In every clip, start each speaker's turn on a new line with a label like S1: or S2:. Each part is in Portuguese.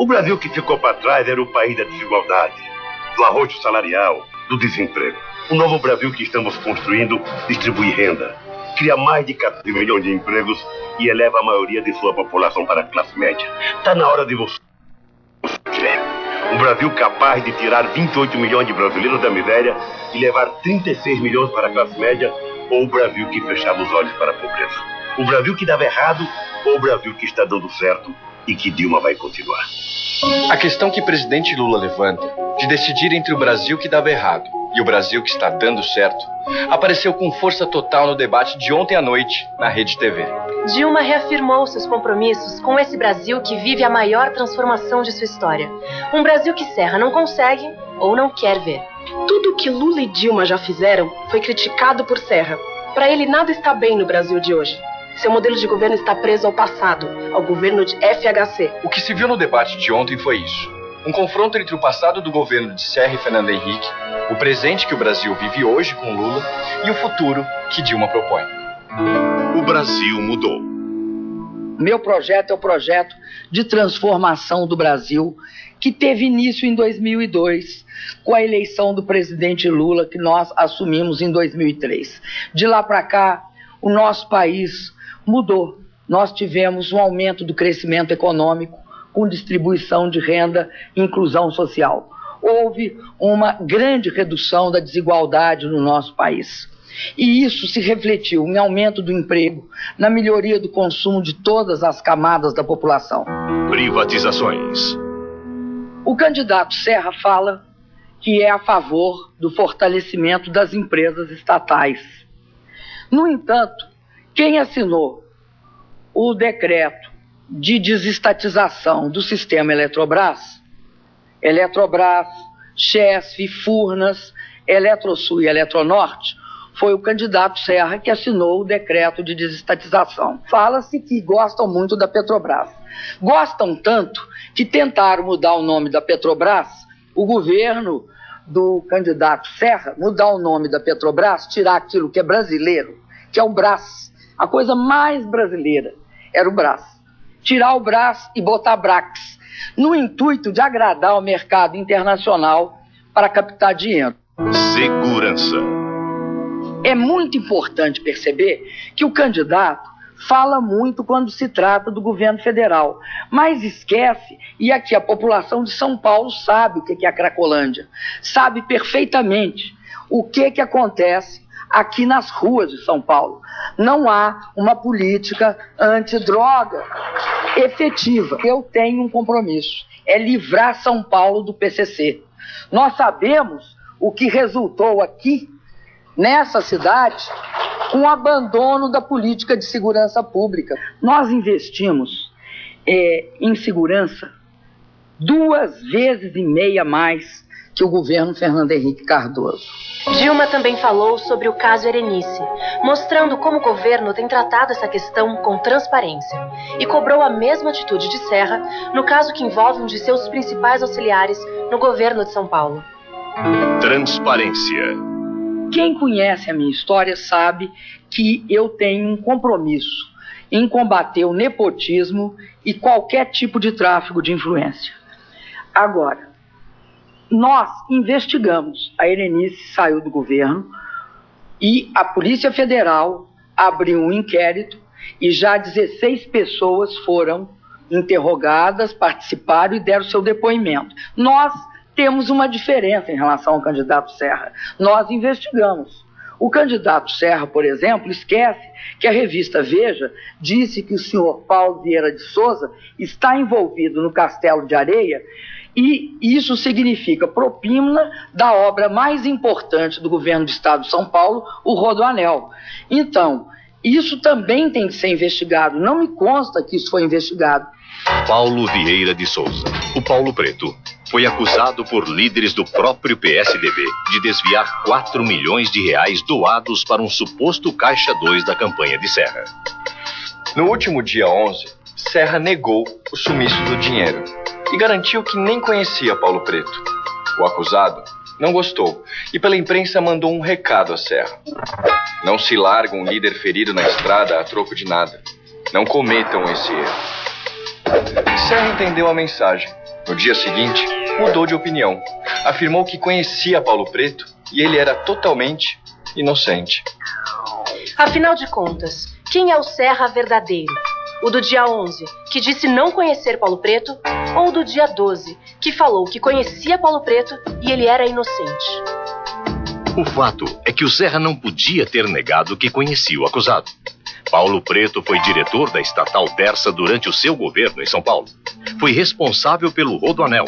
S1: Brasil que ficou para trás era o país da desigualdade, do arroxo salarial, do desemprego. O novo Brasil que estamos construindo distribui renda, cria mais de 14 milhões de empregos e eleva a maioria de sua população para a classe média. Está na hora de você ver. Um Brasil capaz de tirar 28 milhões de brasileiros da miséria e levar 36 milhões para a classe média, ou o Brasil que fechava os olhos para a pobreza. O Brasil que dava errado ou o Brasil que está dando certo e que Dilma vai continuar.
S2: A questão que o presidente Lula levanta, de decidir entre o Brasil que dava errado e o Brasil que está dando certo, apareceu com força total no debate de ontem à noite na Rede TV.
S3: Dilma reafirmou seus compromissos com esse Brasil que vive a maior transformação de sua história. Um Brasil que Serra não consegue ou não quer ver.
S4: Tudo o que Lula e Dilma já fizeram foi criticado por Serra. Para ele, nada está bem no Brasil de hoje. Seu modelo de governo está preso ao passado, ao governo de FHC.
S2: O que se viu no debate de ontem foi isso. Um confronto entre o passado do governo de Serra e Fernando Henrique, o presente que o Brasil vive hoje com Lula e o futuro que Dilma propõe.
S5: O Brasil mudou.
S6: Meu projeto é o projeto de transformação do Brasil, que teve início em 2002, com a eleição do presidente Lula, que nós assumimos em 2003. De lá para cá, o nosso país mudou. Nós tivemos um aumento do crescimento econômico, com distribuição de renda e inclusão social. Houve uma grande redução da desigualdade no nosso país. E isso se refletiu em aumento do emprego, na melhoria do consumo de todas as camadas da população.
S5: Privatizações.
S6: O candidato Serra fala que é a favor do fortalecimento das empresas estatais. No entanto, quem assinou o decreto de desestatização do sistema Eletrobras, Chesf, Furnas, Eletrosul e Eletronorte, foi o candidato Serra que assinou o decreto de desestatização. Fala-se que gostam muito da Petrobras. Gostam tanto que tentaram mudar o nome da Petrobras, o governo do candidato Serra, mudar o nome da Petrobras, tirar aquilo que é brasileiro, que é o Brás. A coisa mais brasileira era o Brás. Tirar o Brás e botar Brax, no intuito de agradar o mercado internacional para captar dinheiro.
S5: Segurança.
S6: É muito importante perceber que o candidato fala muito quando se trata do governo federal, mas esquece, e aqui a população de São Paulo sabe o que é a Cracolândia, sabe perfeitamente o que acontece aqui nas ruas de São Paulo. Não há uma política antidroga efetiva. Eu tenho um compromisso, é livrar São Paulo do PCC. Nós sabemos o que resultou aqui, nessa cidade, com o abandono da política de segurança pública. Nós investimos em segurança 2,5 vezes mais que o governo Fernando Henrique Cardoso.
S3: Dilma também falou sobre o caso Erenice, mostrando como o governo tem tratado essa questão com transparência, e cobrou a mesma atitude de Serra no caso que envolve um de seus principais auxiliares no governo de São Paulo.
S5: Transparência.
S6: Quem conhece a minha história sabe que eu tenho um compromisso em combater o nepotismo e qualquer tipo de tráfico de influência. Agora, nós investigamos. A Erenice saiu do governo e a Polícia Federal abriu um inquérito e já 16 pessoas foram interrogadas, participaram e deram seu depoimento. Nós temos uma diferença em relação ao candidato Serra. Nós investigamos. O candidato Serra, por exemplo, esquece que a revista Veja disse que o senhor Paulo Vieira de Souza está envolvido no Castelo de Areia, e isso significa propina da obra mais importante do governo do estado de São Paulo, o Rodoanel. Então, isso também tem que ser investigado. Não me consta que isso foi investigado.
S5: Paulo Vieira de Souza, o Paulo Preto, foi acusado por líderes do próprio PSDB de desviar 4 milhões de reais doados para um suposto Caixa 2 da campanha de Serra.
S2: No último dia 11, Serra negou o sumiço do dinheiro e garantiu que nem conhecia Paulo Preto. O acusado não gostou e pela imprensa mandou um recado a Serra. Não se larga um líder ferido na estrada a troco de nada. Não cometam esse erro. Serra entendeu a mensagem No dia seguinte, mudou de opinião. Afirmou que conhecia Paulo Preto e ele era totalmente inocente.
S3: Afinal de contas, quem é o Serra verdadeiro? O do dia 11, que disse não conhecer Paulo Preto, ou o do dia 12, que falou que conhecia Paulo Preto e ele era inocente?
S5: O fato é que o Serra não podia ter negado que conhecia o acusado. Paulo Preto foi diretor da estatal Dersa durante o seu governo em São Paulo. Foi responsável pelo Rodoanel,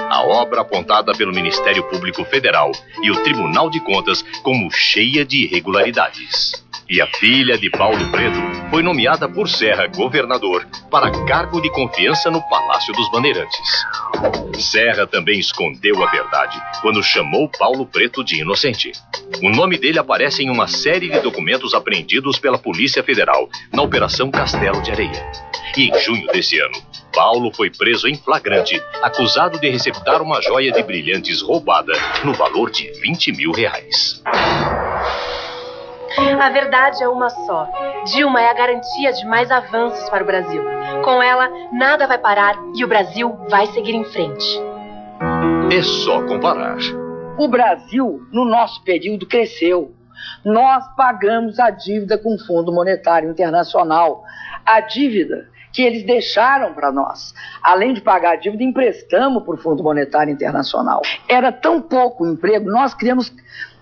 S5: a obra apontada pelo Ministério Público Federal e o Tribunal de Contas como cheia de irregularidades. E a filha de Paulo Preto foi nomeada por Serra governador para cargo de confiança no Palácio dos Bandeirantes. Serra também escondeu a verdade quando chamou Paulo Preto de inocente. O nome dele aparece em uma série de documentos apreendidos pela Polícia Federal na Operação Castelo de Areia. E em junho desse ano, Paulo foi preso em flagrante, acusado de receptar uma joia de brilhantes roubada no valor de R$20 mil.
S3: A verdade é uma só. Dilma é a garantia de mais avanços para o Brasil. Com ela, nada vai parar e o Brasil vai seguir em frente.
S5: É só comparar.
S6: O Brasil, no nosso período, cresceu. Nós pagamos a dívida com o Fundo Monetário Internacional. A dívida que eles deixaram para nós. Além de pagar a dívida, emprestamos para o Fundo Monetário Internacional. Era tão pouco emprego, nós criamos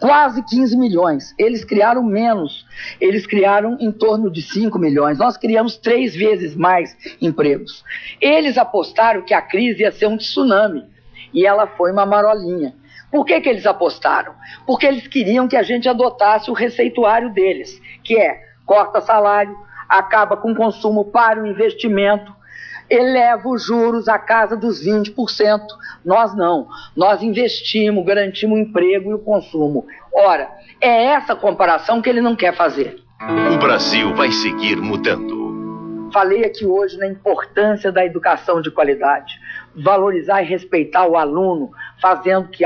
S6: quase 15 milhões. Eles criaram menos. Eles criaram em torno de 5 milhões. Nós criamos 3 vezes mais empregos. Eles apostaram que a crise ia ser um tsunami. E ela foi uma marolinha. Por que eles apostaram? Porque eles queriam que a gente adotasse o receituário deles, que é corta salário, acaba com o consumo para o investimento, eleva os juros à casa dos 20%. Nós não. Nós investimos, garantimos o emprego e o consumo. Ora, é essa comparação que ele não quer fazer.
S5: O Brasil vai seguir mudando.
S6: Falei aqui hoje na importância da educação de qualidade. Valorizar e respeitar o aluno, fazendo que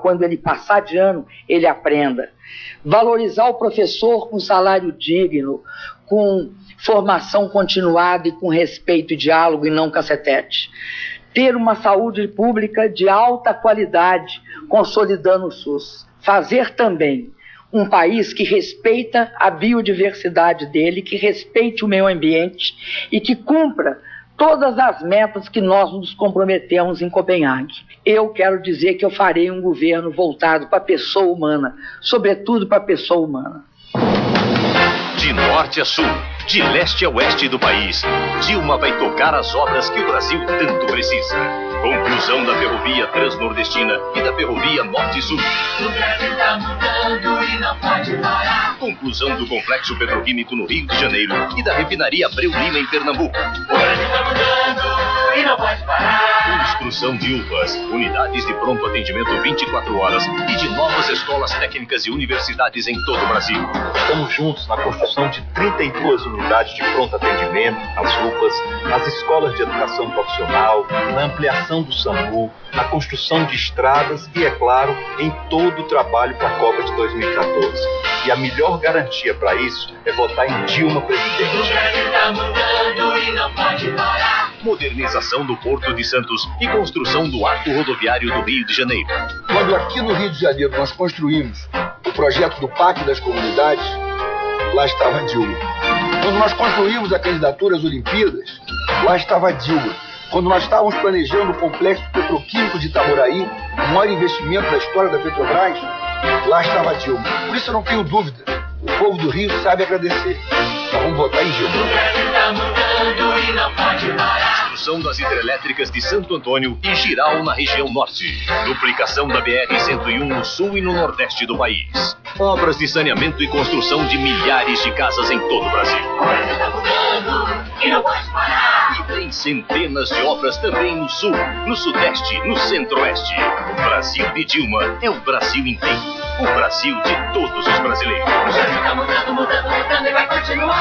S6: quando ele passar de ano, ele aprenda. Valorizar o professor com salário digno, com formação continuada e com respeito e diálogo e não cacetete. Ter uma saúde pública de alta qualidade, consolidando o SUS. Fazer também um país que respeita a biodiversidade dele, que respeite o meio ambiente e que cumpra todas as metas que nós nos comprometemos em Copenhague. Eu quero dizer que eu farei um governo voltado para a pessoa humana, sobretudo para a pessoa humana.
S5: De norte a sul, de leste a oeste do país, Dilma vai tocar as obras que o Brasil tanto precisa. Conclusão da ferrovia transnordestina e da ferrovia norte-sul.
S7: O Brasil tá mudando e não pode parar.
S5: Conclusão do complexo petroquímico no Rio de Janeiro e da refinaria Abreu Lima em Pernambuco.
S7: O Brasil tá mudando e não pode parar.
S5: Construção de UPAs, unidades de pronto atendimento 24 horas e de novas escolas técnicas e universidades em todo o Brasil.
S8: Estamos juntos na construção de 32 unidades de pronto atendimento, as UPAs, nas escolas de educação profissional, na ampliação do SAMU, na construção de estradas e, é claro, em todo o trabalho para a Copa de 2014. E a melhor garantia para isso é votar em Dilma presidente.
S7: O Brasil tá mudando e não pode parar.
S5: Modernização do Porto de Santos e construção do arco rodoviário do Rio de Janeiro.
S9: Quando aqui no Rio de Janeiro nós construímos o projeto do Pacto das Comunidades, lá estava Dilma. Quando nós construímos a candidatura às Olimpíadas, lá estava Dilma. Quando nós estávamos planejando o complexo petroquímico de Itaboraí, o maior investimento da história da Petrobras, lá estava Dilma. Por isso eu não tenho dúvida, o povo do Rio sabe agradecer. Nós vamos votar em Dilma.
S7: O Brasil tá mudando e não pode parar.
S5: Construção das hidrelétricas de Santo Antônio e Giral na região norte. Duplicação da BR-101 no sul e no nordeste do país. Obras de saneamento e construção de milhares de casas em todo o Brasil.
S7: O Brasil tá mudando e não pode parar.
S5: E tem centenas de obras também no sul, no sudeste, no centro-oeste. O Brasil de Dilma é o Brasil inteiro. O Brasil de todos os brasileiros.
S7: O Brasil tá mudando, mudando, mudando e vai continuar.